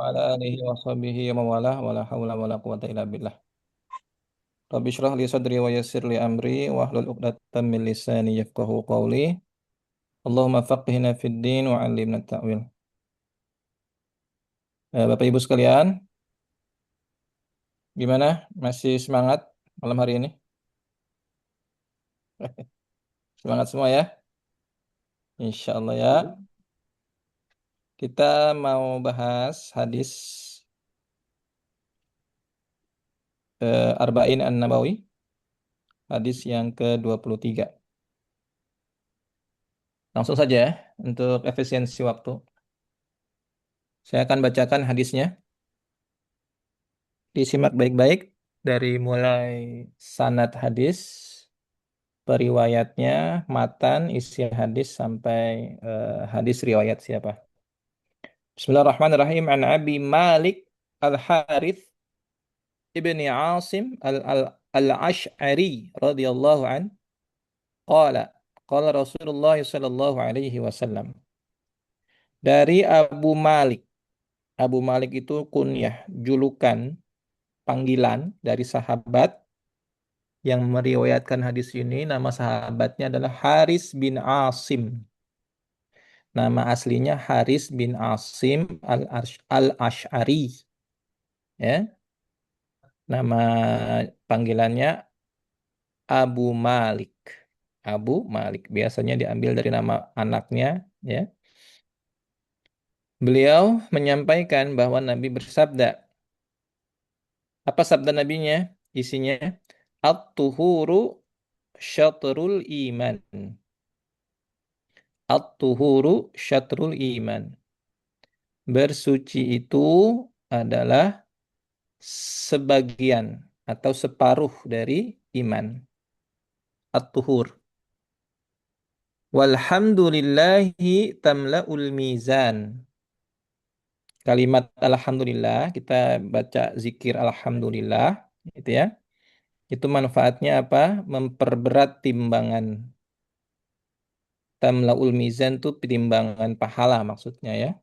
وعلى آله وصحبه ومن والاه ولا حول ولا قوة إلا بالله. Rabbi shrah li sadri wa yassir li amri wahlul 'uqdatam min lisani yafqahu qawli. Allahumma faqihna fid din wa 'allimna ta'wil. Bapak Ibu sekalian, gimana? Masih semangat malam hari ini? Semangat semua ya? Insya Allah ya. Kita mau bahas hadis Arba'in An-Nabawi, hadis yang ke-23. Langsung saja ya, untuk efisiensi waktu. Saya akan bacakan hadisnya. Disimak baik-baik dari mulai sanad hadis, periwayatnya, matan, isi hadis sampai hadis riwayat siapa. Bismillahirrahmanirrahim. An Abi Malik Al-Harith ibni Asim Al-Ash'ari radhiyallahu an qala qala Rasulullah sallallahu alaihi wasallam. Dari Abu Malik. Abu Malik itu kunyah, julukan, panggilan dari sahabat yang meriwayatkan hadis ini. Nama sahabatnya adalah Haris bin Asim. Nama aslinya Haris bin Asim Al-Ash'ari. Ya. Nama panggilannya Abu Malik. Abu Malik. Biasanya diambil dari nama anaknya. Ya. Beliau menyampaikan bahwa Nabi bersabda. Apa sabda Nabinya? Isinya. At-tuhuru syatrul iman. At-tuhuru syatrul iman. Bersuci itu adalah sebagian atau separuh dari iman. At-tuhur. Walhamdulillahi tamla'ul mizan. Kalimat alhamdulillah, kita baca zikir alhamdulillah, gitu ya. Itu manfaatnya apa? Memperberat timbangan. Tamla'ul mizan itu timbangan pahala maksudnya ya.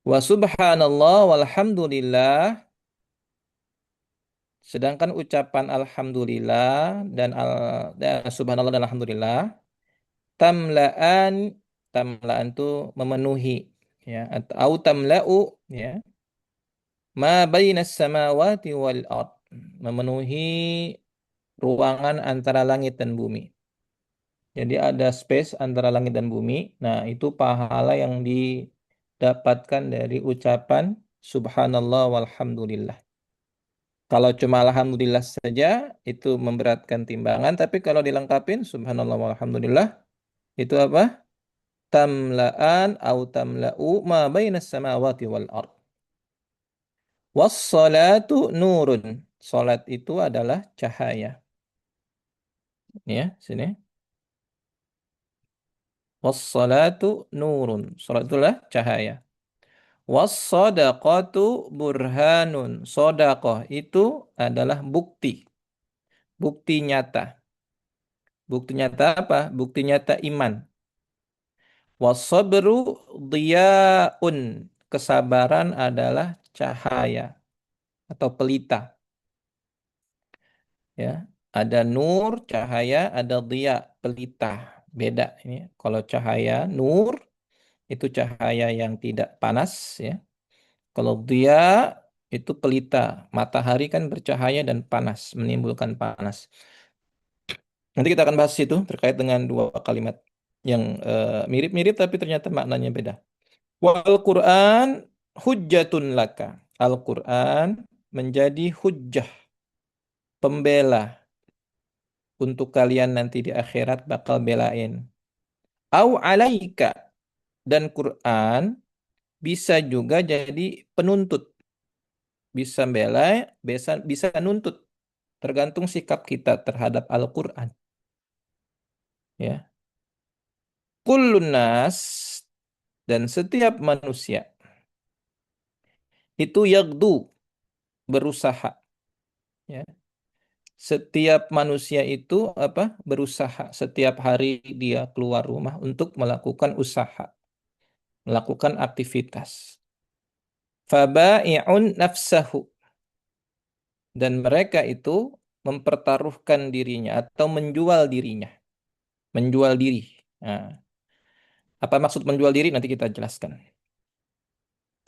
Wa subhanallah walhamdulillah. Sedangkan ucapan alhamdulillah dan subhanallah dan alhamdulillah tamla'an, tamla'an itu memenuhi ya, atau tamla'u ya, ma bainas samawati wal ard, memenuhi ruangan antara langit dan bumi. Jadi ada space antara langit dan bumi. Nah, itu pahala yang didapatkan dari ucapan subhanallah walhamdulillah. Kalau cuma alhamdulillah saja itu memberatkan timbangan, tapi kalau dilengkapin subhanallah walhamdulillah itu apa? Tamla'an au tamla'u ma bainas samawati wal ard. Wassalatu nurun. Salat itu adalah cahaya. Ya, sini. Wassalatu nurun. Salat itulah cahaya. Wassadaqatu burhanun. Sodaqah itu adalah bukti. Bukti nyata. Bukti nyata apa? Bukti nyata iman. Wasabru diyaun. Kesabaran adalah cahaya atau pelita. Ya, ada nur, cahaya, ada diya, pelita. Beda ini. Kalau cahaya nur itu cahaya yang tidak panas ya. Kalau diya itu pelita. Matahari kan bercahaya dan panas, menimbulkan panas. Nanti kita akan bahas itu terkait dengan dua kalimat yang mirip-mirip tapi ternyata maknanya beda. Wal Quran hujjatun laka. Al-Quran menjadi hujjah, pembela untuk kalian nanti di akhirat bakal belain. Au alaika, dan Quran bisa juga jadi penuntut, bisa bela, bisa nuntut, tergantung sikap kita terhadap Al-Quran. Ya, kullun nas, dan setiap manusia itu yagdu, berusaha. Ya, setiap manusia itu apa? Berusaha. Setiap hari dia keluar rumah untuk melakukan usaha, melakukan aktivitas. Fabai'un nafsahu, dan mereka itu mempertaruhkan dirinya atau menjual dirinya, menjual diri. Nah, apa maksud menjual diri nanti kita jelaskan.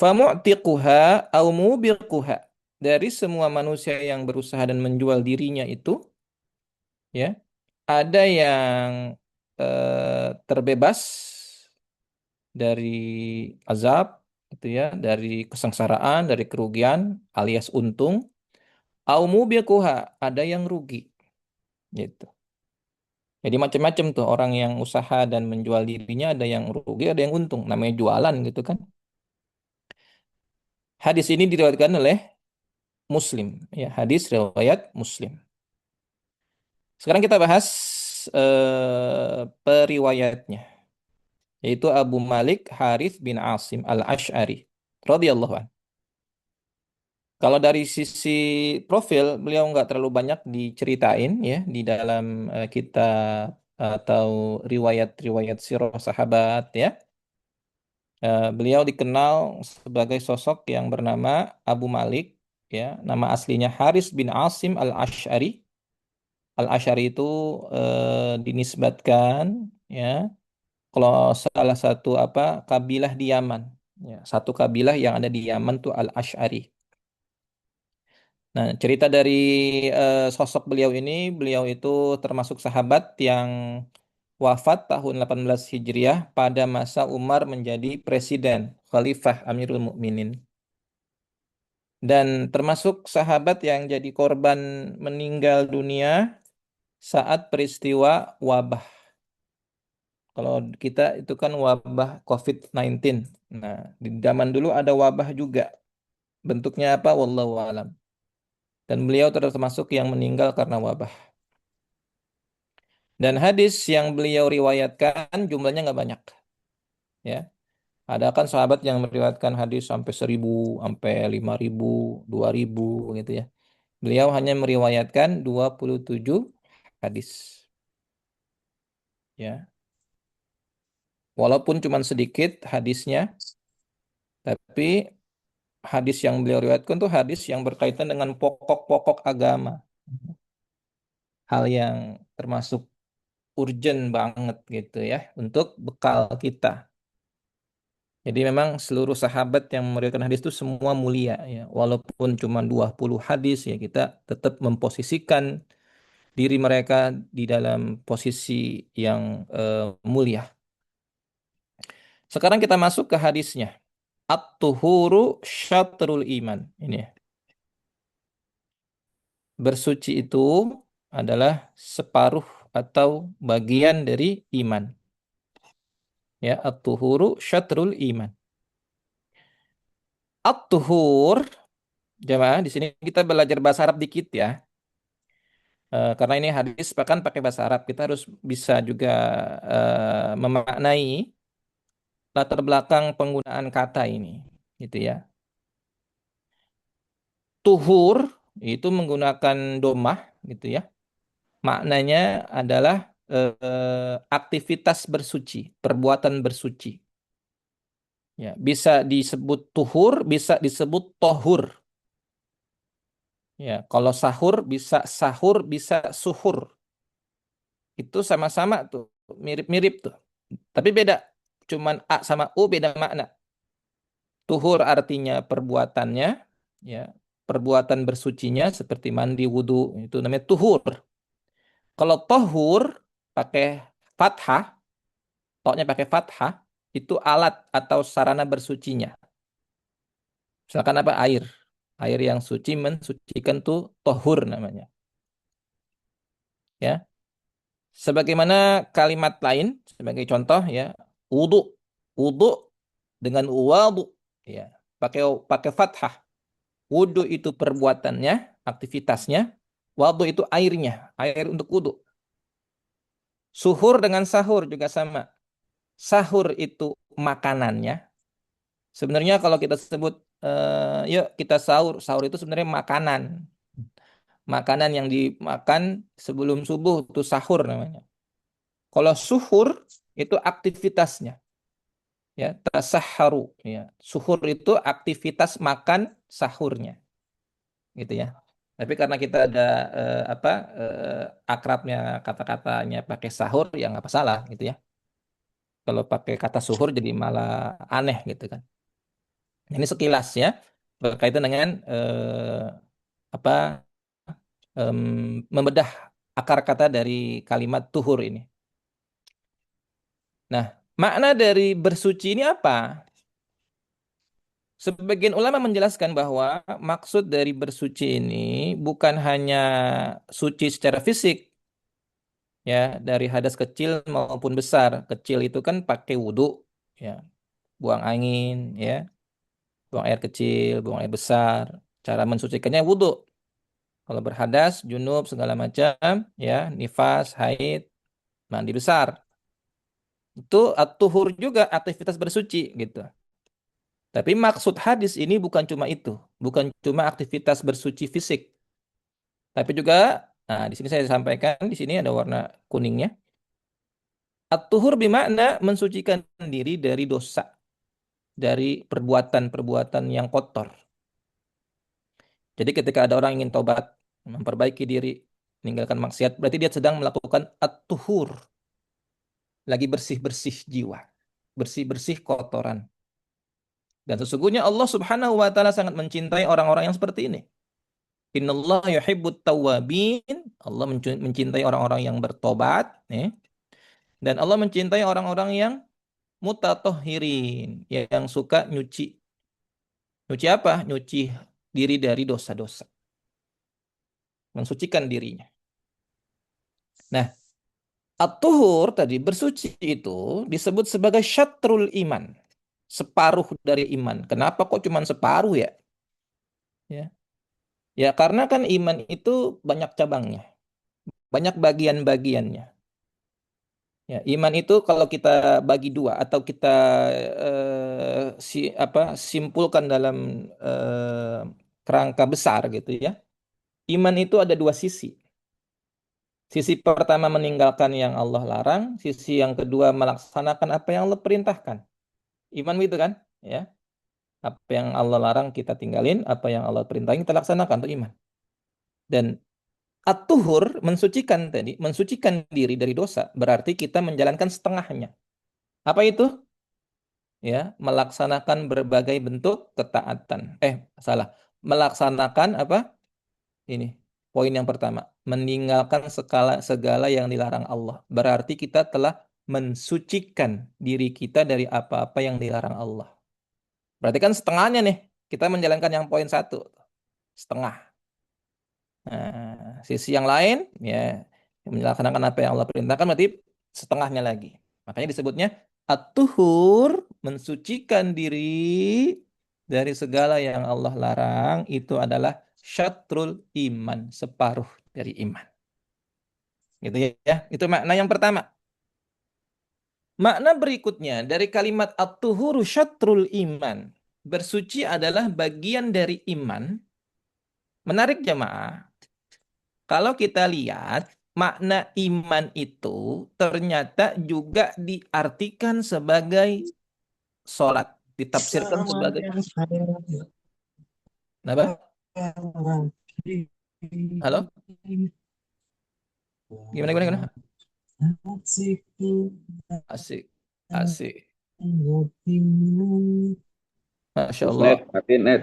Famu'tiquha au mubiquha, dari semua manusia yang berusaha dan menjual dirinya itu, ya, ada yang terbebas dari azab, gitu ya, dari kesengsaraan, dari kerugian alias untung. Au mubiquha, ada yang rugi, gitu. Jadi macam-macam tuh orang yang usaha dan menjual dirinya, ada yang rugi, ada yang untung. Namanya jualan gitu kan. Hadis ini diriwayatkan oleh Muslim, ya, hadis riwayat Muslim. Sekarang kita bahas periwayatnya, yaitu Abu Malik Harith bin Asim Al-Ash'ari radhiyallahu anhu. Kalau dari sisi profil, beliau nggak terlalu banyak diceritain ya di dalam kitab atau riwayat-riwayat sirah sahabat ya. Beliau dikenal sebagai sosok yang bernama Abu Malik, ya. Nama aslinya Haris bin Asim Al-Ash'ari. Al-Ash'ari itu dinisbatkan, ya, kalau salah satu apa kabilah di Yaman. Ya, satu kabilah yang ada di Yaman tuh Al-Ash'ari. Nah, cerita dari sosok beliau ini, beliau itu termasuk sahabat yang wafat tahun 18 Hijriah pada masa Umar menjadi presiden, Khalifah Amirul Mukminin. Dan termasuk sahabat yang jadi korban meninggal dunia saat peristiwa wabah. Kalau kita itu kan wabah COVID-19. Nah, di zaman dulu ada wabah juga. Bentuknya apa? Wallahu alam. Dan beliau termasuk yang meninggal karena wabah. Dan hadis yang beliau riwayatkan jumlahnya nggak banyak. Ya, ada kan sahabat yang meriwayatkan hadis sampai 1.000, sampai 5.000, 2.000 gitu ya. Beliau hanya meriwayatkan 27 hadis. Ya, walaupun cuma sedikit hadisnya, tapi hadis yang beliau riwayatkan tuh hadis yang berkaitan dengan pokok-pokok agama. Hal yang termasuk urgent banget gitu ya untuk bekal kita. Jadi memang seluruh sahabat yang meriwayatkan hadis itu semua mulia ya. Walaupun cuma 20 hadis ya, kita tetap memposisikan diri mereka di dalam posisi yang mulia. Sekarang kita masuk ke hadisnya. At-tuhuru syatrul iman. Ini ya. Bersuci itu adalah separuh atau bagian dari iman. Ya, at-tuhuru syatrul iman. At-tuhur, jemaah, di sini kita belajar bahasa Arab dikit ya. Karena ini hadis bahkan pakai bahasa Arab, kita harus bisa juga memaknai latar belakang penggunaan kata ini, gitu ya. Tuhur itu menggunakan domah, gitu ya. Maknanya adalah aktivitas bersuci, perbuatan bersuci. Ya, bisa disebut tuhur, bisa disebut tohur. Ya, kalau sahur, bisa suhur. Itu sama-sama tuh, mirip-mirip tuh. Tapi beda. Cuman A sama U beda makna. Tuhur artinya perbuatannya, ya, perbuatan bersucinya seperti mandi, wudhu, itu namanya tuhur. Kalau tohur pakai fathah, toknya pakai fathah, itu alat atau sarana bersucinya. Misalkan apa? Air. Air yang suci mensucikan tuh tohur namanya. Ya. Sebagaimana kalimat lain, sebagai contoh ya, wudhu. Wudhu dengan wadu. Ya. Pakai pakai fathah. Wudhu itu perbuatannya, aktivitasnya. Wadu itu airnya, air untuk wudhu. Suhur dengan sahur juga sama. Sahur itu makanannya. Sebenarnya kalau kita sebut, yuk kita sahur. Sahur itu sebenarnya makanan. Makanan yang dimakan sebelum subuh itu sahur namanya. Kalau suhur itu aktivitasnya. Ya, tasahharu, ya. Suhur itu aktivitas makan sahurnya, gitu ya. Tapi karena kita ada akrabnya kata-katanya pakai sahur, ya nggak masalah, gitu ya. Kalau pakai kata suhur jadi malah aneh, gitu kan. Ini sekilas ya berkaitan dengan apa membedah akar kata dari kalimat tuhur ini. Nah, makna dari bersuci ini apa? Sebagian ulama menjelaskan bahwa maksud dari bersuci ini bukan hanya suci secara fisik, ya, dari hadas kecil maupun besar. Kecil itu kan pakai wudhu, ya, buang angin, ya, buang air kecil, buang air besar. Cara mensucikannya wudhu. Kalau berhadas, junub, segala macam, ya, nifas, haid, mandi besar. Itu at-tuhur juga aktivitas bersuci gitu. Tapi maksud hadis ini bukan cuma itu, bukan cuma aktivitas bersuci fisik, tapi juga, nah di sini saya sampaikan, di sini ada warna kuningnya. At-tuhur bermakna mensucikan diri dari dosa, dari perbuatan-perbuatan yang kotor. Jadi ketika ada orang ingin tobat, memperbaiki diri, meninggalkan maksiat, berarti dia sedang melakukan at-tuhur, lagi bersih-bersih jiwa, bersih-bersih kotoran. Dan sesungguhnya Allah Subhanahu wa taala sangat mencintai orang-orang yang seperti ini. Innallaha yuhibbut tawwabin. Allah mencintai orang-orang yang bertobat, ya. Dan Allah mencintai orang-orang yang mutatahhirin, yang suka nyuci. Nyuci apa? Nyuci diri dari dosa-dosa, mensucikan dirinya. Nah, at-tuhur tadi bersuci itu disebut sebagai syatrul iman, separuh dari iman. Kenapa kok cuma separuh ya? Ya, ya karena kan iman itu banyak cabangnya, banyak bagian-bagiannya. Ya, iman itu kalau kita bagi dua atau kita simpulkan dalam kerangka besar gitu ya. Iman itu ada dua sisi. Sisi pertama meninggalkan yang Allah larang, sisi yang kedua melaksanakan apa yang Allah perintahkan. Iman itu kan, ya. Apa yang Allah larang kita tinggalin, apa yang Allah perintahkan kita laksanakan, itu iman. Dan at-tuhur mensucikan tadi, mensucikan diri dari dosa, berarti kita menjalankan setengahnya. Apa itu? Ya, melaksanakan berbagai bentuk ketaatan. Salah. Melaksanakan apa? Ini poin yang pertama, meninggalkan segala yang dilarang Allah. Berarti kita telah mensucikan diri kita dari apa-apa yang dilarang Allah. Berarti kan setengahnya nih, kita menjalankan yang poin satu, setengah. Nah, sisi yang lain, ya, melaksanakan apa yang Allah perintahkan berarti setengahnya lagi. Makanya disebutnya at-tuhur, mensucikan diri dari segala yang Allah larang, itu adalah syatrul iman, separuh dari iman. Gitu ya. Itu makna yang pertama. Makna berikutnya dari kalimat at-tuhuru syatrul iman. Bersuci adalah bagian dari iman. Menarik jemaah. Kalau kita lihat, makna iman itu ternyata juga diartikan sebagai sholat. Ditafsirkan sebagai apa? Halo? Gimana, gimana, gimana? Asik. Asik. Masya Terus net, Allah. matiin net.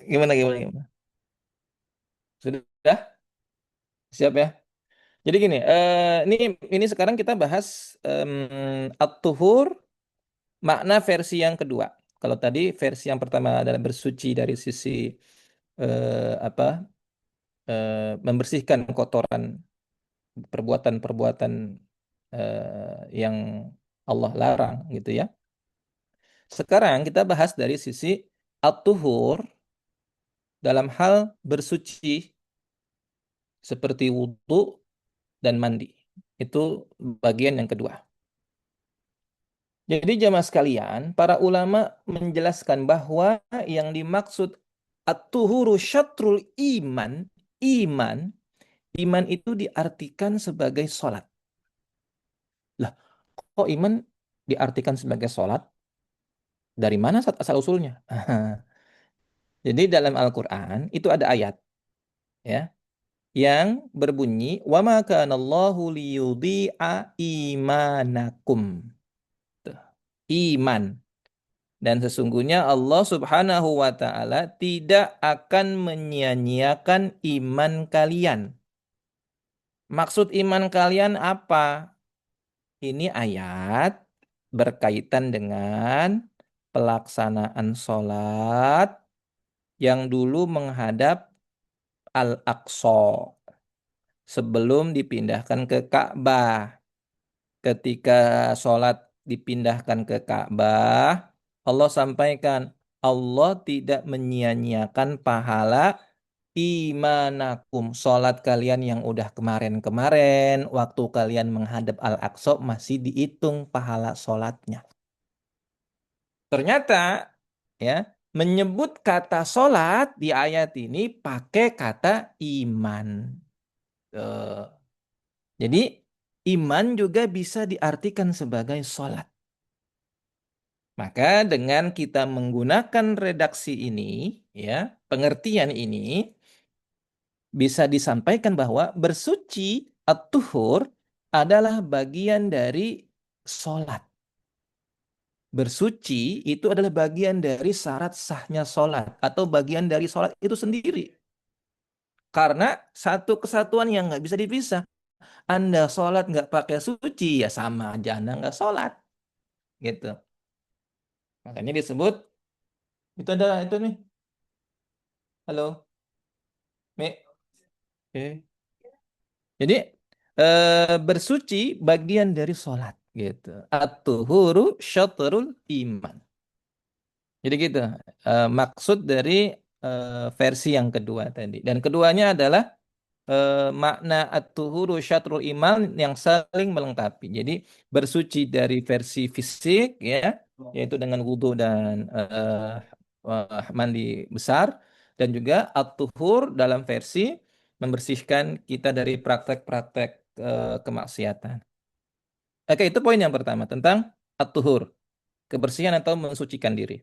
Gimana, gimana, gimana? Sudah? Siap ya? Jadi gini, ini sekarang kita bahas at-tuhur, makna versi yang kedua. Kalau tadi versi yang pertama adalah bersuci dari sisi apa membersihkan kotoran perbuatan-perbuatan yang Allah larang gitu ya. Sekarang kita bahas dari sisi at-tuhur dalam hal bersuci seperti wudhu dan mandi. Itu bagian yang kedua. Jadi jamaah sekalian, para ulama menjelaskan bahwa yang dimaksud at-tuhuru syatrul iman, iman Iman itu diartikan sebagai sholat. Lah, kok iman diartikan sebagai sholat? Dari mana asal-usulnya? Jadi dalam Al-Quran itu ada ayat ya yang berbunyi wa ma kana Allahu liyudhi'a imanakum. Tuh, iman. Dan sesungguhnya Allah Subhanahu wa taala tidak akan menyia-nyiakan iman kalian. Maksud iman kalian apa? Ini ayat berkaitan dengan pelaksanaan sholat yang dulu menghadap Al-Aqsa sebelum dipindahkan ke Ka'bah. Ketika sholat dipindahkan ke Ka'bah, Allah sampaikan, Allah tidak menyia-nyiakan pahala imanakum. Sholat kalian yang udah kemarin-kemarin, waktu kalian menghadap Al-Aqsa masih dihitung pahala sholatnya. Ternyata ya menyebut kata sholat di ayat ini pakai kata iman. Eh, Jadi iman juga bisa diartikan sebagai sholat. Maka dengan kita menggunakan redaksi ini, ya pengertian ini bisa disampaikan bahwa bersuci at-tuhur adalah bagian dari sholat. Bersuci itu adalah bagian dari syarat sahnya sholat atau bagian dari sholat itu sendiri. Karena satu kesatuan yang nggak bisa dipisah. Anda sholat nggak pakai suci ya sama aja Anda nggak sholat, gitu. Makanya disebut itu ada itu nih. Halo, Mi. Oke. Jadi bersuci bagian dari sholat, gitu. At-tuhuru syatrul iman. Jadi gitu. Maksud dari versi yang kedua tadi. Dan keduanya adalah makna at-tuhuru syatrul iman yang saling melengkapi. Jadi bersuci dari versi fisik ya, yaitu dengan wudhu dan mandi besar dan juga at-tuhur dalam versi membersihkan kita dari praktek-praktek kemaksiatan. Oke, itu poin yang pertama tentang at-tuhur, kebersihan atau mensucikan diri.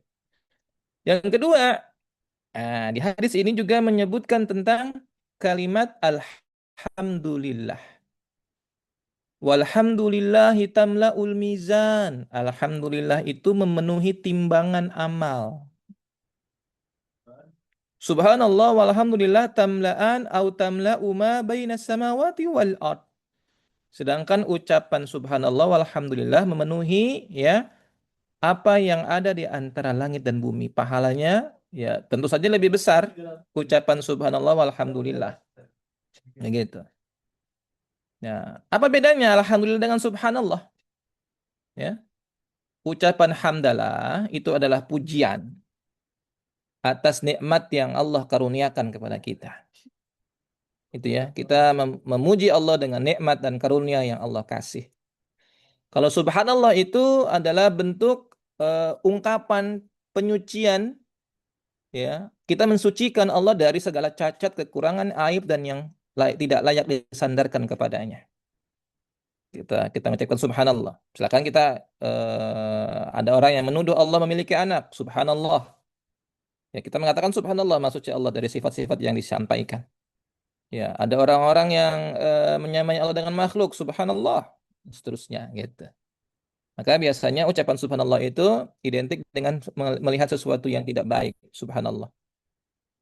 Yang kedua, di hadis ini juga menyebutkan tentang kalimat alhamdulillah. Walhamdulillahi tamla'ul mizan. Alhamdulillah itu memenuhi timbangan amal. Subhanallah walhamdulillah tamla'an au tamla'u ma bainas samawati wal ard. Sedangkan ucapan subhanallah walhamdulillah memenuhi ya apa yang ada di antara langit dan bumi. Pahalanya ya tentu saja lebih besar ucapan subhanallah walhamdulillah. Ya gitu. Ya, apa bedanya alhamdulillah dengan subhanallah? Ya. Ucapan hamdalah itu adalah pujian atas nikmat yang Allah karuniakan kepada kita. Itu ya, kita memuji Allah dengan nikmat dan karunia yang Allah kasih. Kalau subhanallah itu adalah bentuk ungkapan penyucian ya. Kita mensucikan Allah dari segala cacat, kekurangan, aib dan yang tidak layak disandarkan kepadanya. Kita mengucapkan subhanallah. Silakan kita ada orang yang menuduh Allah memiliki anak, subhanallah. Ya, kita mengatakan subhanallah maksudnya Allah dari sifat-sifat yang disampaikan. Ya, ada orang-orang yang menyamai Allah dengan makhluk, subhanallah, dan seterusnya gitu. Maka biasanya ucapan subhanallah itu identik dengan melihat sesuatu yang tidak baik, subhanallah.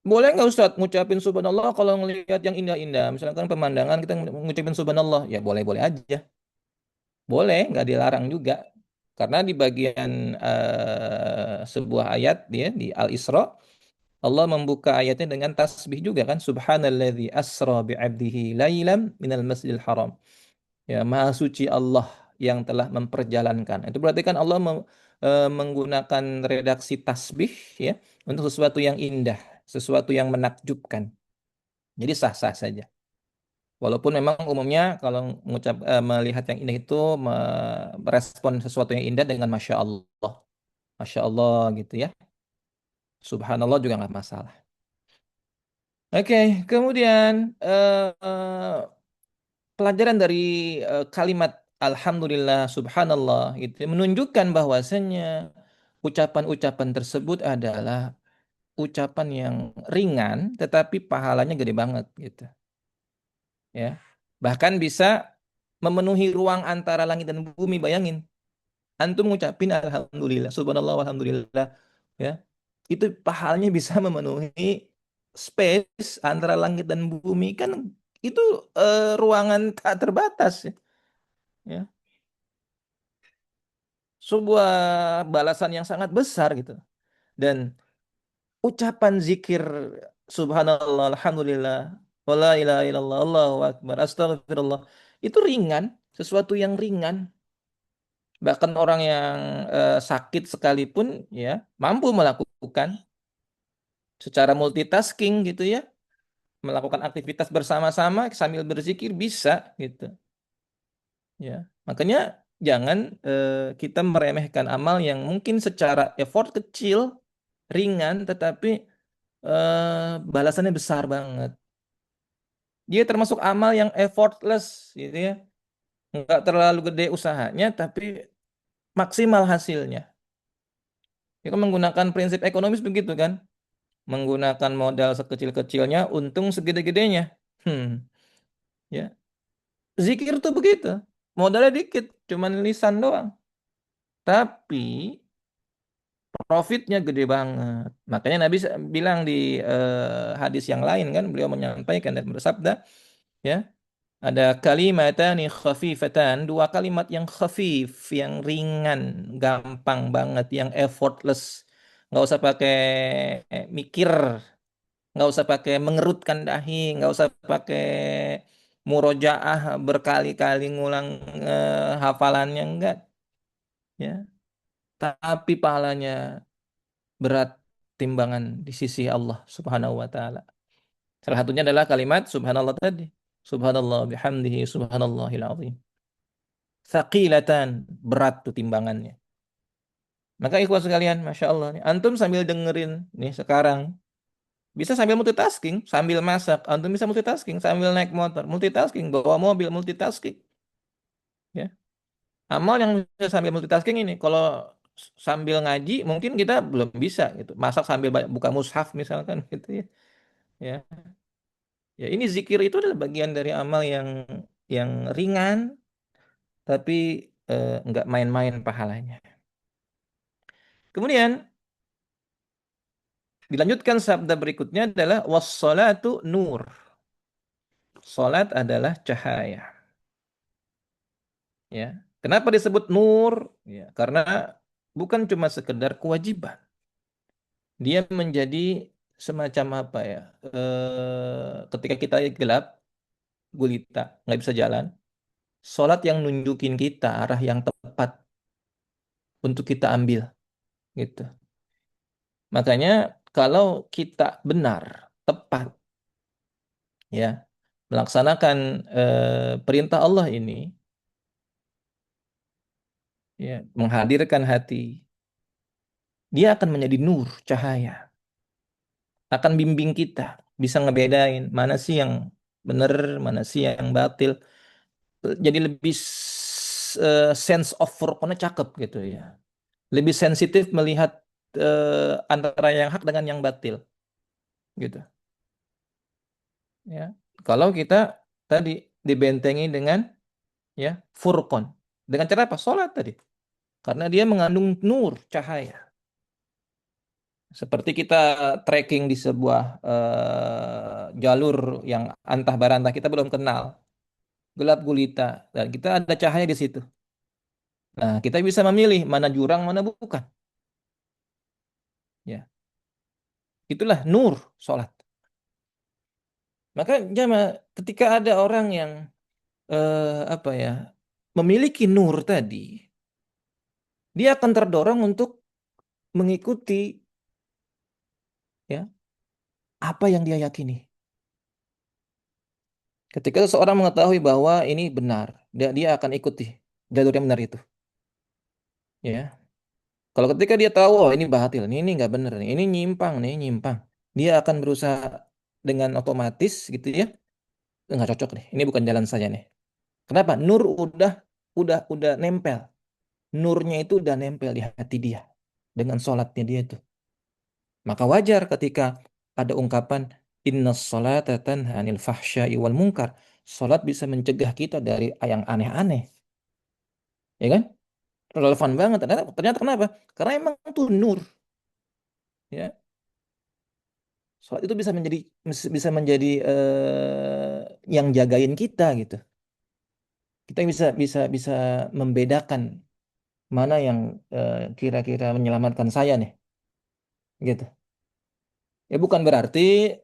Boleh nggak Ustaz ngucapin subhanallah kalau ngelihat yang indah-indah, misalkan pemandangan kita ngucapin subhanallah, ya boleh-boleh aja. Boleh, nggak dilarang juga. Karena di bagian sebuah ayat dia di Al-Isra Allah membuka ayatnya dengan tasbih juga kan. Subhanalladzi asra bi'abdihi lailam minal masjidil haram. Ya, maha suci Allah yang telah memperjalankan. Itu berarti kan Allah menggunakan redaksi tasbih ya untuk sesuatu yang indah, sesuatu yang menakjubkan. Jadi sah-sah saja. Walaupun memang umumnya kalau melihat yang indah itu merespon sesuatu yang indah dengan masya Allah gitu ya. Subhanallah juga nggak masalah. Oke, kemudian pelajaran dari kalimat Alhamdulillah, Subhanallah itu menunjukkan bahwasannya ucapan-ucapan tersebut adalah ucapan yang ringan, tetapi pahalanya gede banget gitu, ya. Bahkan bisa memenuhi ruang antara langit dan bumi. Bayangin, antum ngucapin Alhamdulillah, Subhanallah, Alhamdulillah, ya. Itu pahalanya bisa memenuhi space antara langit dan bumi kan, itu ruangan tak terbatas, ya. Ya. Sebuah balasan yang sangat besar gitu. Dan ucapan zikir subhanallah, alhamdulillah, wala ilaha illallah, Allahu akbar, astagfirullah, itu ringan, sesuatu yang ringan. Bahkan orang yang sakit sekalipun ya mampu melakukan secara multitasking gitu ya, melakukan aktivitas bersama-sama sambil berzikir bisa gitu ya. Makanya jangan kita meremehkan amal yang mungkin secara effort kecil, ringan, tetapi balasannya besar banget. Dia termasuk amal yang effortless gitu ya. Nggak terlalu gede usahanya, tapi maksimal hasilnya. Dia kan menggunakan prinsip ekonomis begitu kan. Menggunakan modal sekecil-kecilnya, untung segede-gedenya. Hmm, ya. Zikir tuh begitu. Modalnya dikit, cuman lisan doang. Tapi profitnya gede banget. Makanya Nabi bilang di hadis yang lain kan, beliau menyampaikan dan bersabda, ya, ada kalimatani khafifatan, dua kalimat yang khafif, yang ringan, gampang banget, yang effortless. Nggak usah pakai mikir, nggak usah pakai mengerutkan dahi, nggak usah pakai murojaah berkali-kali ngulang hafalannya, enggak, ya. Tapi pahalanya berat timbangan di sisi Allah Subhanahu wa taala. Salah satunya adalah kalimat subhanallah tadi. Subhanallah bihamdihi subhanallahil azim. Thaqilatan, berat tuh timbangannya. Maka ikhwas sekalian, Masya Allah nih. Antum sambil dengerin nih sekarang, bisa sambil multitasking, sambil masak. Antum bisa multitasking, sambil naik motor, multitasking, bawa mobil, multitasking. Ya. Amal yang bisa sambil multitasking ini, kalau sambil ngaji, mungkin kita belum bisa gitu. Masak sambil buka mushaf misalkan gitu ya. Ya, ya ini zikir itu adalah bagian dari amal yang ringan, tapi nggak main-main pahalanya. Kemudian dilanjutkan sabda berikutnya adalah wassalatu nur. Salat adalah cahaya. Ya. Kenapa disebut nur? Ya, karena bukan cuma sekedar kewajiban. Dia menjadi semacam apa ya? Ketika kita gelap, gulita, nggak bisa jalan. Salat yang nunjukin kita arah yang tepat untuk kita ambil, gitu. Makanya kalau kita benar, tepat, ya, melaksanakan perintah Allah ini, ya, menghadirkan hati, dia akan menjadi nur, cahaya, akan bimbing kita, bisa ngebedain mana sih yang benar, mana sih yang batil. Jadi lebih sense of furqannya cakep gitu ya. Lebih sensitif melihat antara yang hak dengan yang batil gitu ya. Kalau kita tadi dibentengi dengan ya furqan, dengan cara apa? Salat tadi. Karena dia mengandung nur, cahaya. Seperti kita trekking di sebuah jalur yang antah barantah kita belum kenal, gelap gulita, dan kita ada cahaya di situ. Nah, kita bisa memilih mana jurang, mana bukan. Ya, itulah nur salat. Maka jamaah, ketika ada orang yang apa ya, memiliki nur tadi, dia akan terdorong untuk mengikuti ya apa yang dia yakini. Ketika seseorang mengetahui bahwa ini benar, dia akan ikuti jalur yang benar itu. Ya, kalau ketika dia tahu, oh ini batil, ini nggak benar, ini nyimpang, dia akan berusaha dengan otomatis gitu ya, nggak cocok nih. Ini bukan jalan saya nih. Kenapa? Nur udah nempel. Nurnya itu udah nempel di hati dia dengan sholatnya dia itu. Maka wajar ketika ada ungkapan inna sholata tanha anil fahsya'i wal munkar. Sholat bisa mencegah kita dari yang aneh-aneh, ya kan? Relevan banget. Ternyata kenapa? Karena emang tuh nur, ya. Sholat itu bisa menjadi yang jagain kita gitu. Kita bisa bisa bisa membedakan mana yang kira-kira menyelamatkan saya nih, gitu. Ya bukan berarti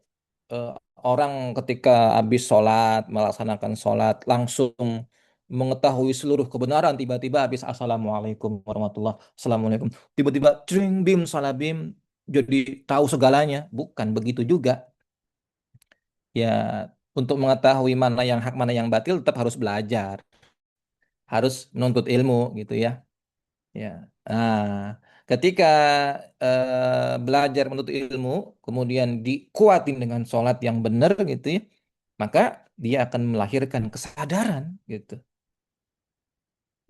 eh, orang ketika habis sholat, melaksanakan sholat, langsung mengetahui seluruh kebenaran, tiba-tiba habis Assalamualaikum warahmatullah, Assalamualaikum. Tiba-tiba cring bim salabim, jadi tahu segalanya. Bukan begitu juga. Ya, untuk mengetahui mana yang hak, mana yang batil, tetap harus belajar, harus menuntut ilmu gitu ya. Ya. Nah, ketika belajar menuntut ilmu, kemudian dikuatin dengan sholat yang benar gitu ya, maka dia akan melahirkan kesadaran gitu.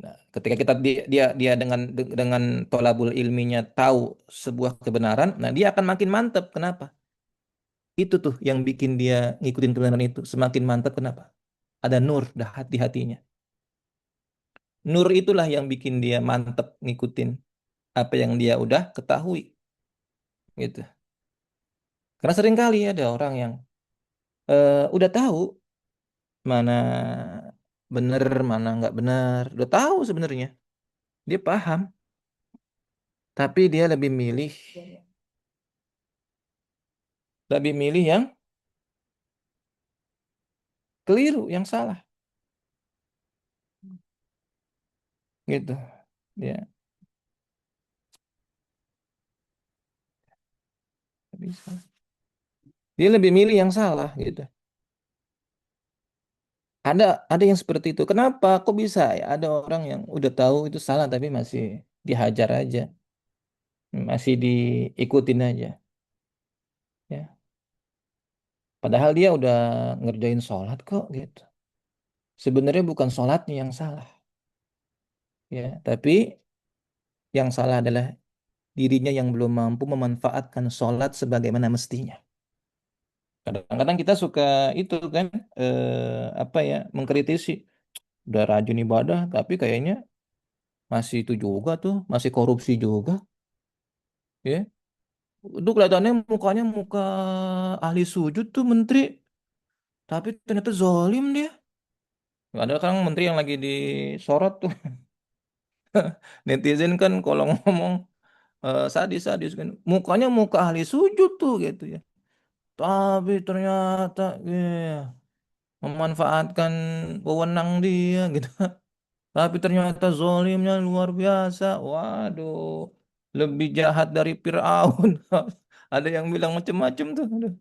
Nah, ketika dia dengan tolabul ilminya tahu sebuah kebenaran, nah dia akan makin mantap. Kenapa? Itu tuh yang bikin dia ngikutin kebenaran itu semakin mantap. Kenapa? Ada nur di hatinya. Nur itulah yang bikin dia mantep ngikutin apa yang dia udah ketahui gitu. Karena sering kali ada orang yang udah tahu mana bener, mana nggak bener, udah tahu sebenarnya, dia paham, tapi dia lebih milih yang keliru, yang salah, gitu. Ya, nggak bisa. Dia lebih milih yang salah, gitu. Ada yang seperti itu. Kenapa? Kok bisa ya? Ada orang yang udah tahu itu salah tapi masih dihajar aja, masih diikutin aja. Ya. Padahal dia udah ngerjain sholat kok gitu. Sebenarnya bukan sholatnya yang salah, ya, tapi yang salah adalah dirinya yang belum mampu memanfaatkan sholat sebagaimana mestinya. Kadang-kadang kita suka itu kan, apa ya, mengkritisi, udah rajin ibadah tapi kayaknya masih itu juga tuh, masih korupsi juga, ya. Itu kelihatannya mukanya muka ahli sujud tuh menteri, tapi ternyata zolim dia. Ada kan menteri yang lagi disorot tuh. Netizen kan kalau ngomong sadis-sadis kan. Mukanya muka ahli sujud tuh gitu ya. Tapi ternyata memanfaatkan wewenang dia gitu. Tapi ternyata zolimnya luar biasa. Waduh, lebih jahat dari Firaun. Ada yang bilang macem-macem tuh. Aduh.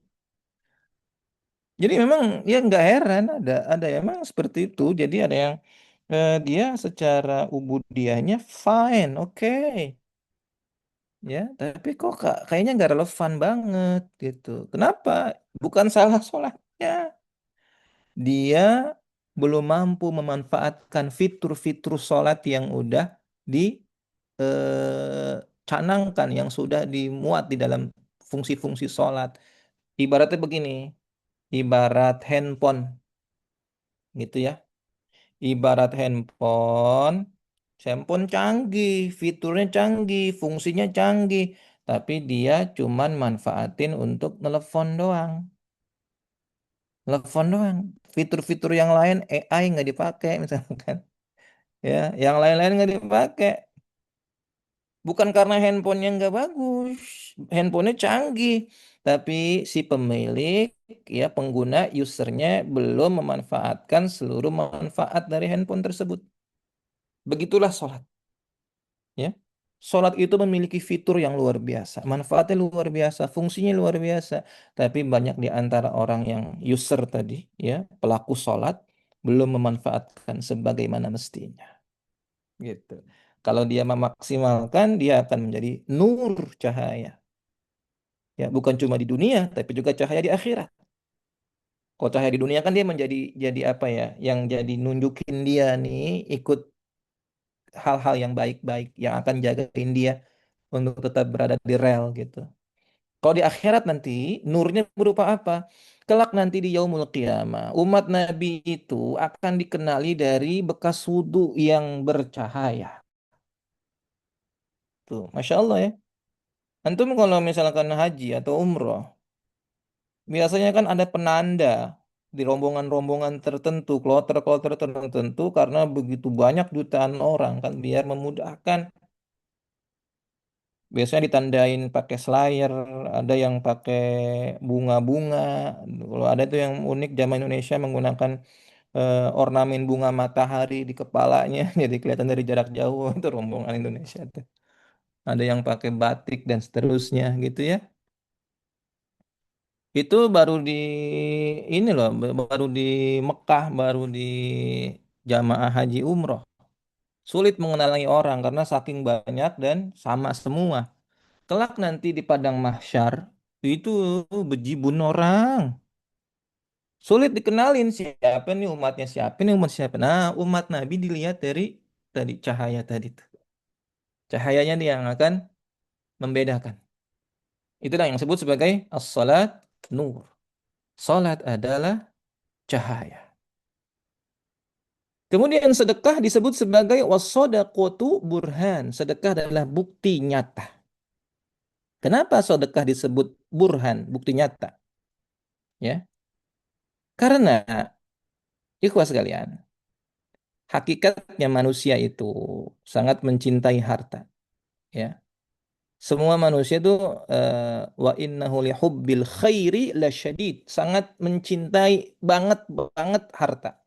Jadi memang ya nggak heran, ada emang seperti itu. Jadi ada yang dia secara ubudiahnya fine, oke. Ya, tapi kok kayaknya nggak relevan banget gitu. Kenapa? Bukan salah sholatnya. Dia belum mampu memanfaatkan fitur-fitur sholat yang udah dicanangkan, yang sudah dimuat di dalam fungsi-fungsi sholat. Ibaratnya begini, ibarat handphone gitu ya. Ibarat handphone canggih, fiturnya canggih, fungsinya canggih, tapi dia cuman manfaatin untuk telepon doang. Telepon doang. Fitur-fitur yang lain AI nggak dipakai misalkan. Ya, yang lain-lain nggak dipakai. Bukan karena handphonenya nggak bagus, handphonenya canggih, tapi si pemilik, ya pengguna usernya belum memanfaatkan seluruh manfaat dari handphone tersebut. Begitulah sholat. Ya. Sholat itu memiliki fitur yang luar biasa, manfaatnya luar biasa, fungsinya luar biasa. Tapi banyak di antara orang yang user tadi, ya, pelaku sholat, belum memanfaatkan sebagaimana mestinya. Gitu. Kalau dia memaksimalkan, dia akan menjadi nur cahaya. Ya, bukan cuma di dunia, tapi juga cahaya di akhirat. Kalau cahaya di dunia kan dia jadi apa ya? Yang jadi nunjukin dia nih ikut hal-hal yang baik-baik yang akan jagain dia untuk tetap berada di rel gitu. Kalau di akhirat nanti nurnya berupa apa? Kelak nanti di yaumul qiyamah, umat Nabi itu akan dikenali dari bekas wudhu yang bercahaya. Tuh, Masya Allah ya. Antum kalau misalkan haji atau umroh, biasanya kan ada penanda di rombongan-rombongan tertentu, kloter-kloter tertentu, karena begitu banyak jutaan orang kan, biar memudahkan. Biasanya ditandain pakai slayer, ada yang pakai bunga-bunga. Kalau ada tuh yang unik zaman Indonesia menggunakan ornamen bunga matahari di kepalanya, jadi kelihatan dari jarak jauh. Itu rombongan Indonesia tuh. Ada yang pakai batik dan seterusnya gitu ya. Itu baru di ini loh, baru di Mekah, baru di jamaah haji umroh. Sulit mengenali orang karena saking banyak dan sama semua. Kelak nanti di padang mahsyar itu bejibun orang. Sulit dikenalin siapa nih umatnya siapa nih umat siapa. Nah, umat Nabi dilihat dari tadi cahaya tadi tuh. Cahayanya dia yang akan membedakan. Itulah yang disebut sebagai as-salat nur. Salat adalah cahaya. Kemudian sedekah disebut sebagai was-shadaqatu burhan. Sedekah adalah bukti nyata. Kenapa sedekah disebut burhan, bukti nyata? Ya, karena ikhwas sekalian, hakikatnya manusia itu sangat mencintai harta. Ya, semua manusia itu wa innahu lihubbil khairi lasyadid, sangat mencintai banget banget harta.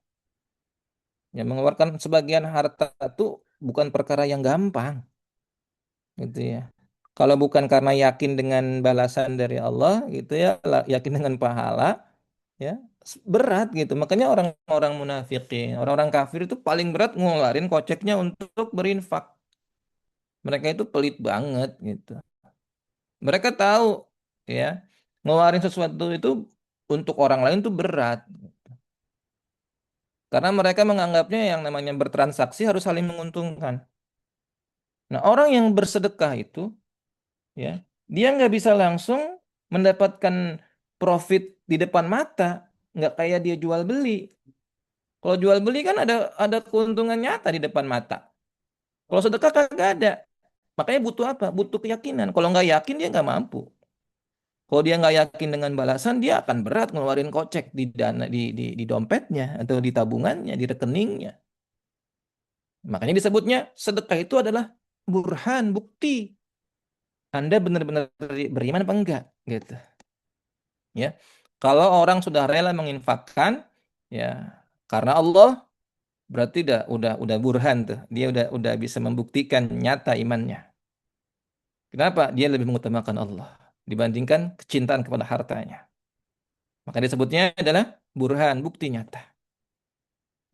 Ya, mengeluarkan sebagian harta itu bukan perkara yang gampang, gitu ya. Kalau bukan karena yakin dengan balasan dari Allah, gitu ya, yakin dengan pahala, ya berat gitu. Makanya orang-orang munafikin, orang-orang kafir itu paling berat ngeluarin koceknya untuk berinfak. Mereka itu pelit banget gitu. Mereka tahu ya, ngeluarin sesuatu itu untuk orang lain itu berat. Karena mereka menganggapnya yang namanya bertransaksi harus saling menguntungkan. Nah, orang yang bersedekah itu ya, dia nggak bisa langsung mendapatkan profit di depan mata, nggak kayak dia jual beli. Kalau jual beli kan ada keuntungan nyata di depan mata. Kalau sedekah kagak ada. Makanya butuh apa? Butuh keyakinan. Kalau nggak yakin dia nggak mampu. Kalau dia nggak yakin dengan balasan, dia akan berat ngeluarin kocek di dana di dompetnya atau di tabungannya, di rekeningnya. Makanya disebutnya sedekah itu adalah burhan, bukti. Anda benar-benar beriman apa enggak, gitu. Ya. Kalau orang sudah rela menginfakkan, ya karena Allah, berarti udah burhan tuh. Dia udah bisa membuktikan nyata imannya. Kenapa? Dia lebih mengutamakan Allah dibandingkan kecintaan kepada hartanya. Maka disebutnya adalah burhan, bukti nyata.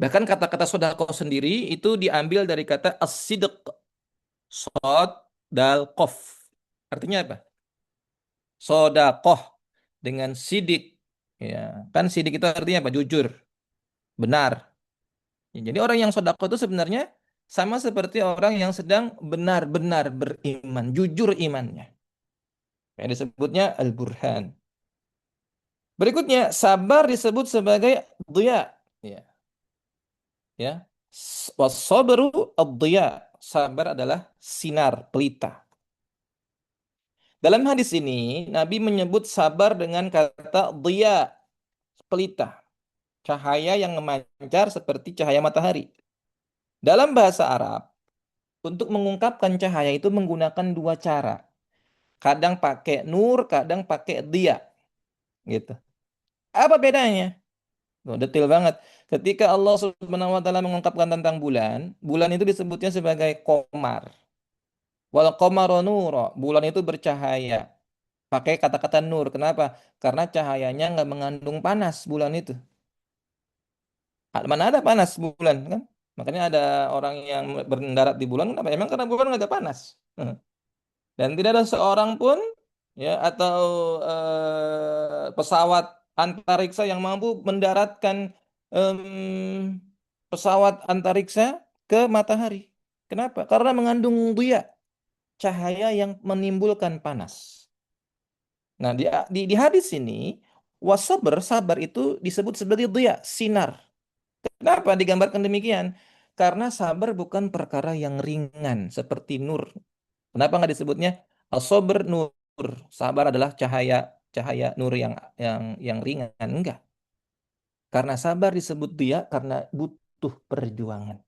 Bahkan kata-kata sodako sendiri itu diambil dari kata as-sidq, sod, dal, kof. Artinya apa? Sodakoh dengan sidik. Ya, kan sidik itu artinya apa? Jujur, benar. Ya, jadi orang yang sodako itu sebenarnya sama seperti orang yang sedang benar-benar beriman, jujur imannya. Yang disebutnya al-burhan. Berikutnya, sabar disebut sebagai dhiya. Ya, ya. Wasabru ad-dhiya. Sabar adalah sinar, pelita. Dalam hadis ini, Nabi menyebut sabar dengan kata dhiya, pelita. Cahaya yang memancar seperti cahaya matahari. Dalam bahasa Arab, untuk mengungkapkan cahaya itu menggunakan dua cara. Kadang pakai nur, kadang pakai dhiya. Gitu. Apa bedanya? Oh, detail banget. Ketika Allah Subhanahu wa taala mengungkapkan tentang bulan, bulan itu disebutnya sebagai komar. Wal qamaru nura, bulan itu bercahaya. Pakai kata-kata nur. Kenapa? Karena cahayanya nggak mengandung panas bulan itu. Mana ada panas bulan kan? Makanya ada orang yang bermendarat di bulan, kenapa? Emang karena bulan nggak ada panas. Dan tidak ada seorang pun ya atau pesawat antariksa yang mampu mendaratkan em, pesawat antariksa ke matahari. Kenapa? Karena mengandung dia cahaya yang menimbulkan panas. Nah, di hadis ini wasabar sabar itu disebut sebagai dia sinar. Kenapa digambarkan demikian? Karena sabar bukan perkara yang ringan seperti nur. Kenapa nggak disebutnya as-sabr nur? Sabar adalah cahaya cahaya nur yang ringan. Enggak. Karena sabar disebut dia karena butuh perjuangan.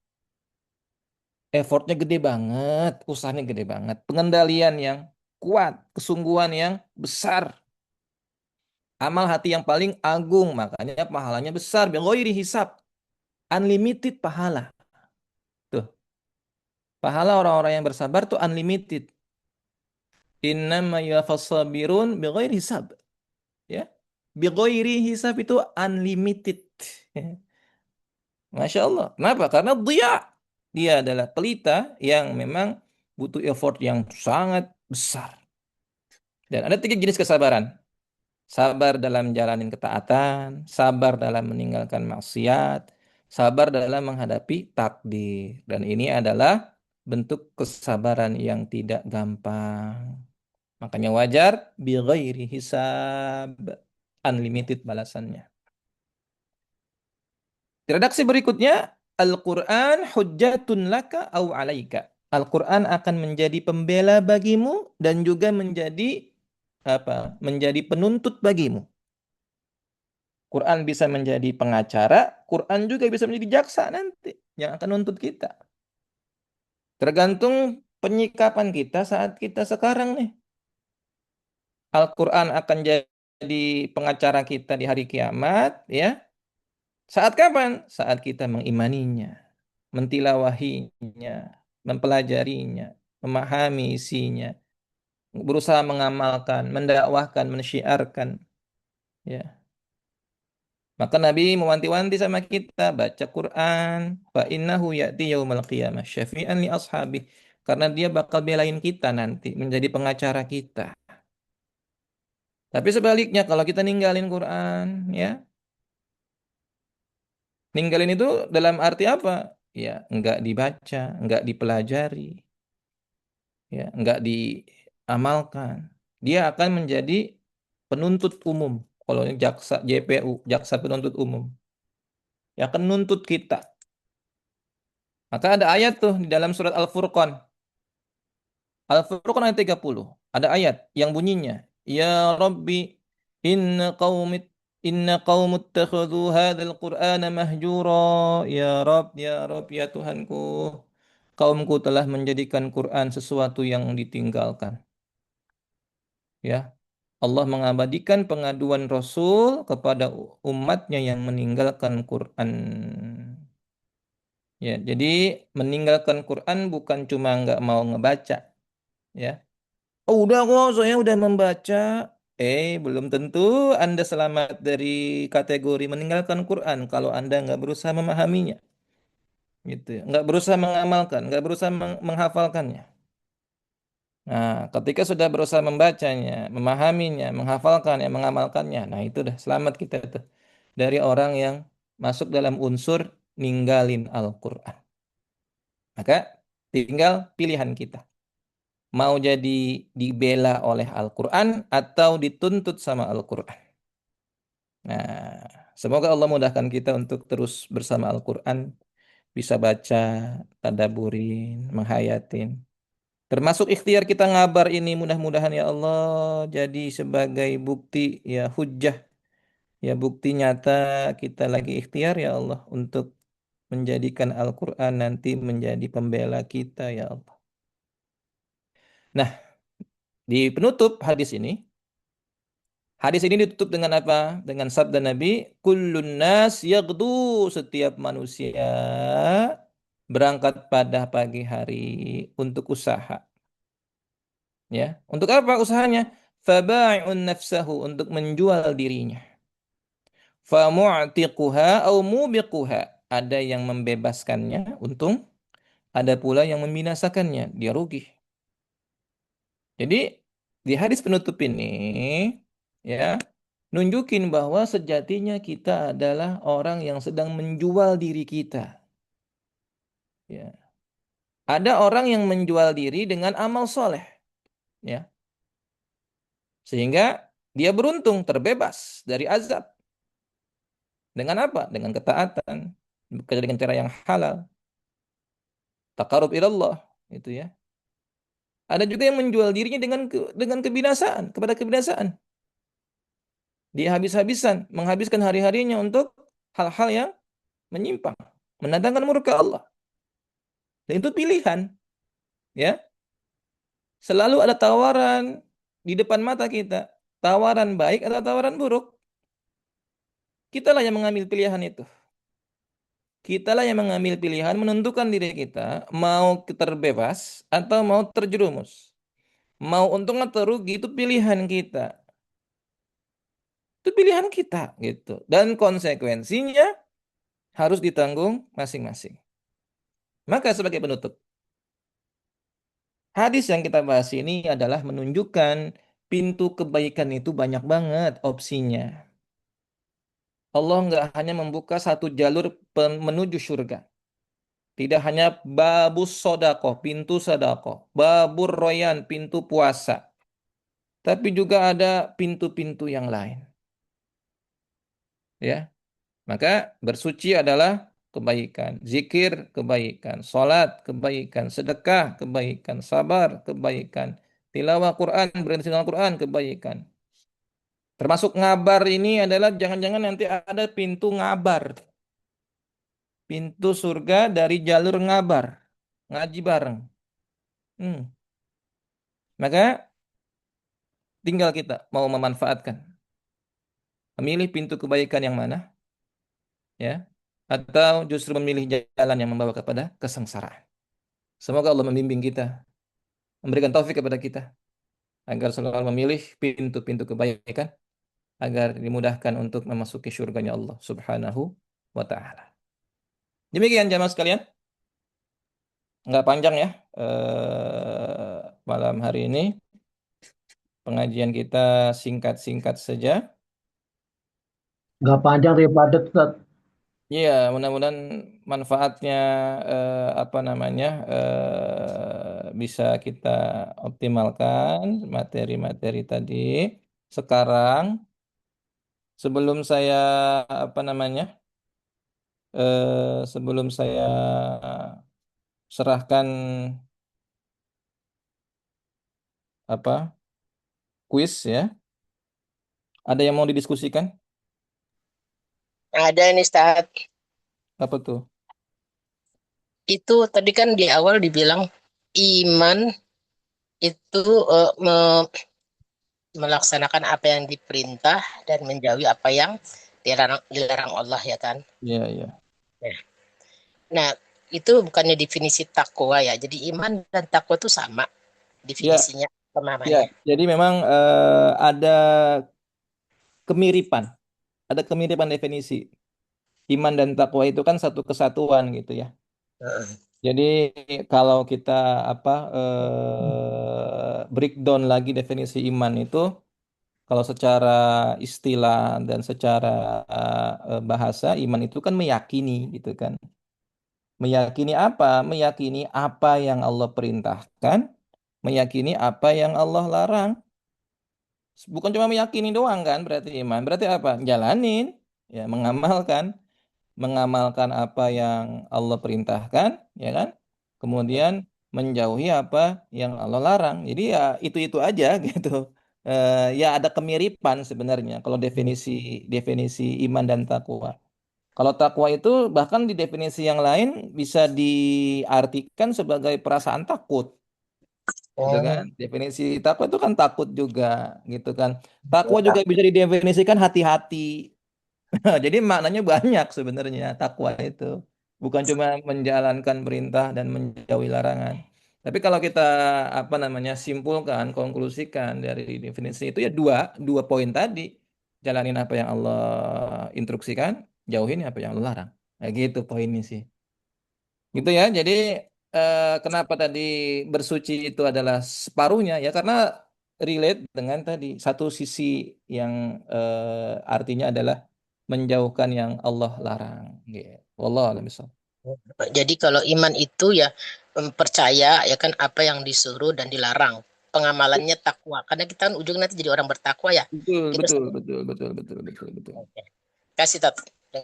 Effortnya gede banget, usahanya gede banget. Pengendalian yang kuat, kesungguhan yang besar. Amal hati yang paling agung, makanya pahalanya besar. Bighairi hisab. Unlimited pahala. Tuh, pahala orang-orang yang bersabar tuh unlimited. Innama yuwaffas sabirun bighairi hisab. Ya. Bighairi hisab itu unlimited. Masya Allah. Kenapa? Karena dia adalah pelita yang memang butuh effort yang sangat besar. Dan ada tiga jenis kesabaran. Sabar dalam jalanin ketaatan, sabar dalam meninggalkan maksiat, sabar dalam menghadapi takdir. Dan ini adalah bentuk kesabaran yang tidak gampang. Makanya wajar bi ghairi hisab, unlimited balasannya. Redaksi berikutnya, Al-Quran hujjatun laka au alaika. Al-Quran akan menjadi pembela bagimu dan juga menjadi apa? Menjadi penuntut bagimu. Quran bisa menjadi pengacara, Quran juga bisa menjadi jaksa nanti yang akan nuntut kita. Tergantung penyikapan kita saat kita sekarang nih. Al-Quran akan jadi pengacara kita di hari kiamat, ya. Saat kapan? Saat kita mengimaninya, mentilawahinya, mempelajarinya, memahami isinya, berusaha mengamalkan, mendakwahkan, mensyiarkan, ya. Maka Nabi mewanti-wanti sama kita baca Quran, fa innahu ya'ti yaumal qiyamah syafi'an li ashabi, karena dia bakal belain kita nanti menjadi pengacara kita. Tapi sebaliknya kalau kita ninggalin Quran, ya, ninggalin itu dalam arti apa? Ya, enggak dibaca, enggak dipelajari, ya, enggak diamalkan. Dia akan menjadi penuntut umum. Kalau ini jaksa JPU, jaksa penuntut umum, yang akan nuntut kita. Maka ada ayat tuh di dalam surat Al-Furqan. Al-Furqan ayat 30. Ada ayat yang bunyinya, Ya Rabbi, inna qaumit inna qaumut takhudhu hadzal Qur'ana mahjura. Ya Rabb, ya Rabb, ya Tuhanku. Kaumku telah menjadikan Quran sesuatu yang ditinggalkan. Ya, Allah mengabadikan pengaduan Rasul kepada umatnya yang meninggalkan Quran. Ya, jadi meninggalkan Quran bukan cuma nggak mau ngebaca, ya. Oh, udah kok, saya udah membaca. Belum tentu Anda selamat dari kategori meninggalkan Quran kalau Anda nggak berusaha memahaminya, gitu ya. Nggak berusaha mengamalkan, nggak berusaha menghafalkannya. Nah, ketika sudah berusaha membacanya, memahaminya, menghafalkannya, mengamalkannya, nah itu dah selamat kita tuh dari orang yang masuk dalam unsur ninggalin Al-Quran. Maka tinggal pilihan kita. Mau jadi dibela oleh Al-Quran atau dituntut sama Al-Quran. Nah, semoga Allah mudahkan kita untuk terus bersama Al-Quran, bisa baca, tadaburin, menghayatin. Termasuk ikhtiar kita ngabar ini mudah-mudahan ya Allah jadi sebagai bukti, ya hujjah, ya bukti nyata kita lagi ikhtiar ya Allah untuk menjadikan Al-Quran nanti menjadi pembela kita ya Allah. Nah, di penutup hadis ini ditutup dengan apa? Dengan sabda Nabi, kullun nas yaghdu, setiap manusia berangkat pada pagi hari untuk usaha. Ya, untuk apa usahanya? Faba'i'un nafsahu, untuk menjual dirinya. Famu'tiquha au mubiquha. Ada yang membebaskannya, untung. Ada pula yang membinasakannya, dia rugi. Jadi di hadis penutup ini, ya, Nunjukin bahwa sejatinya kita adalah orang yang sedang menjual diri kita. Ya. Ada orang yang menjual diri dengan amal soleh. Ya. Sehingga dia beruntung terbebas dari azab. Dengan apa? Dengan ketaatan. Bekerja dengan cara yang halal. Taqarrub ilallah. Itu ya. Ada juga yang menjual dirinya dengan kebinasaan, kepada kebinasaan. Dia habis-habisan, menghabiskan hari-harinya untuk hal-hal yang menyimpang, mendatangkan murka Allah. Dan itu pilihan, ya. Selalu ada tawaran di depan mata kita, tawaran baik atau tawaran buruk. Kitalah yang mengambil pilihan itu. Kitalah yang mengambil pilihan menentukan diri kita mau terbebas atau mau terjerumus. Mau untung atau rugi itu pilihan kita. Itu pilihan kita gitu. Dan konsekuensinya harus ditanggung masing-masing. Maka sebagai penutup, hadis yang kita bahas ini adalah menunjukkan pintu kebaikan itu banyak banget opsinya. Allah nggak hanya membuka satu jalur menuju surga. Tidak hanya babus sodakoh, pintu sodakoh. Babur royan, pintu puasa. Tapi juga ada pintu-pintu yang lain. Ya, maka bersuci adalah kebaikan. Zikir, kebaikan. Salat, kebaikan. Sedekah, kebaikan. Sabar, kebaikan. Tilawah Quran, berinteraksi dengan Quran, kebaikan. Termasuk ngabar ini adalah jangan-jangan nanti ada pintu ngabar. Pintu surga dari jalur ngabar. Ngaji bareng. Hmm. Maka tinggal kita mau memanfaatkan. Memilih pintu kebaikan yang mana, ya, atau justru memilih jalan yang membawa kepada kesengsaraan. Semoga Allah membimbing kita, memberikan taufik kepada kita agar selalu memilih pintu-pintu kebaikan agar dimudahkan untuk memasuki surganya Allah Subhanahu wa taala. Demikian jamaah sekalian, nggak panjang ya malam hari ini pengajian kita singkat-singkat saja. Nggak panjang tapi padat, Ustaz. Iya, mudah-mudahan manfaatnya apa namanya bisa kita optimalkan materi-materi tadi. Sekarang sebelum saya apa namanya sebelum saya serahkan apa kuis ya, ada yang mau didiskusikan? Ada nih Ustaz. Apa tuh? Itu tadi kan di awal dibilang iman itu melaksanakan apa yang diperintah dan menjauhi apa yang dilarang Allah ya kan. Iya, iya. Ya. Nah, itu bukannya definisi takwa ya. Jadi iman dan takwa itu sama Iya, definisinya, iya. pemahamannya. Jadi memang ada kemiripan, ada kemiripan definisi. Iman dan takwa itu kan satu kesatuan gitu ya. Heeh. Jadi kalau kita apa breakdown lagi definisi iman itu, kalau secara istilah dan secara bahasa, iman itu kan meyakini gitu kan. Meyakini apa? Meyakini apa yang Allah perintahkan, meyakini apa yang Allah larang. Bukan cuma meyakini doang kan berarti iman. Berarti apa? Jalanin, ya mengamalkan. Mengamalkan apa yang Allah perintahkan, ya kan? Kemudian menjauhi apa yang Allah larang. Jadi ya itu-itu aja gitu. Ya ada kemiripan sebenarnya kalau definisi definisi iman dan takwa. Kalau takwa itu bahkan di definisi yang lain bisa diartikan sebagai perasaan takut, gitu kan? Oh, Definisi takwa itu kan takut juga, gitu kan? Takwa juga bisa didefinisikan hati-hati. Jadi maknanya banyak sebenarnya takwa itu. Bukan cuma menjalankan perintah dan menjauhi larangan. Tapi kalau kita apa namanya simpulkan, konklusikan dari definisi itu ya dua poin tadi. Jalanin apa yang Allah instruksikan, jauhin apa yang Allah larang. Nah, gitu poinnya sih. Gitu ya. Jadi kenapa tadi bersuci itu adalah separuhnya ya karena relate dengan tadi satu sisi yang artinya adalah menjauhkan yang Allah larang. Gitu. Wallahu a'lam bishawab. Jadi kalau iman itu ya percaya ya kan apa yang disuruh dan dilarang. Pengamalannya takwa. Karena kita kan ujung nanti jadi orang bertakwa ya. Betul, Itu betul, saja. betul, betul, betul, betul, betul. Oke. Kasih tahu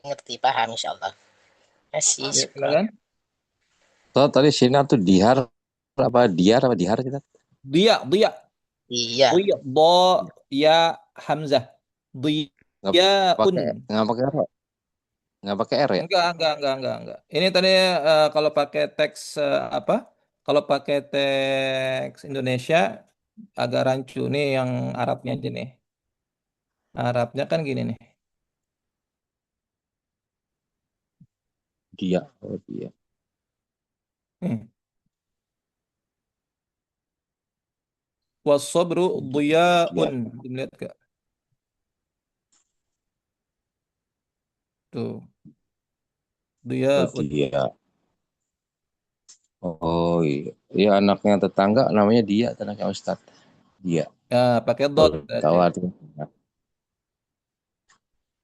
ngerti paham insyaallah. Kasih Ya, syukran. silakan. So, tadi sinar tuh diar apa dihar kita? Dia, dia, Iya. dia, bo, ya, hamzah. Nggak Diaun. pakai nggak pakai R, nggak pakai R ya? Enggak. Ini tadi kalau pakai teks apa? Kalau pakai teks Indonesia agak rancu nih yang Arabnya aja nih. Arabnya kan gini nih. Dia, oh dia, Hmm. Wasabru dia, diyaun. Lihat gak? Tuh, oh diyaun. dia. Oh iya, iya anaknya tetangga namanya dia, anaknya Ustadz. Dia, Nah, pakai dot baru berarti. tahu artinya.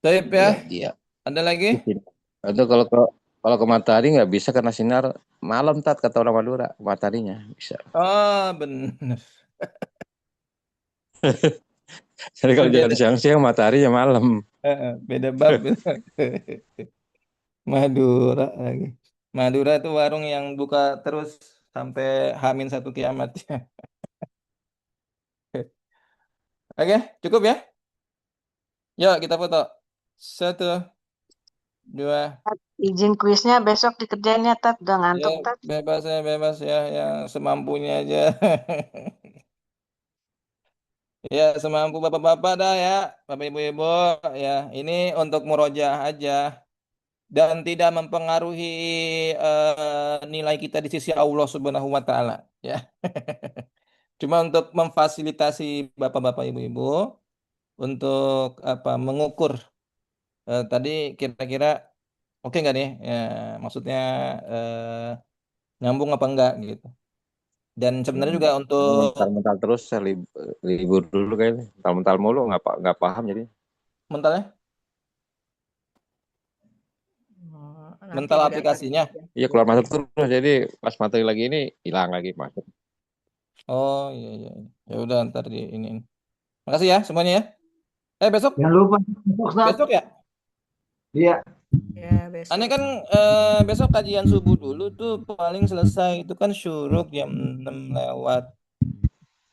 Baik ya. Dia. Ada lagi? Itu kalau ke matahari nggak bisa karena sinar malam tat kata orang Madura mataharinya bisa. Oh, benar. Jadi kalau jalan Beda, siang-siang mataharinya malam. beda bab. Madura lagi. Madura itu warung yang buka terus sampai Hamin satu kiamat. Oke, cukup ya. Yuk kita foto. Satu, dua. Izin kuisnya besok dikerjain ya, Tat. Udah Ya, ngantuk, Tat. bebas ya, yang semampunya aja. Ya, semampu bapak-bapak dah ya, bapak ibu-ibu ya. Ini untuk murojaah aja dan tidak mempengaruhi nilai kita di sisi Allah Subhanahu wa taala ya. Cuma untuk memfasilitasi bapak-bapak ibu-ibu untuk apa mengukur tadi kira-kira oke nggak nih? Ya, maksudnya nyambung apa enggak gitu. Dan sebenarnya juga untuk Mental-mental terus saya libur dulu kayaknya. Mental-mental mulu nggak paham jadi. mentalnya, Nanti mental belajar. aplikasinya. Iya keluar masuk terus jadi pas materi lagi ini hilang lagi masuk. Oh iya iya. Ya udah ntar di ini. Makasih ya semuanya ya. Besok Jangan lupa besok, Ustaz. besok ya. Iya. Ya, Aneh besok. kan besok kajian subuh dulu tuh paling selesai itu kan syuruk jam 6 lewat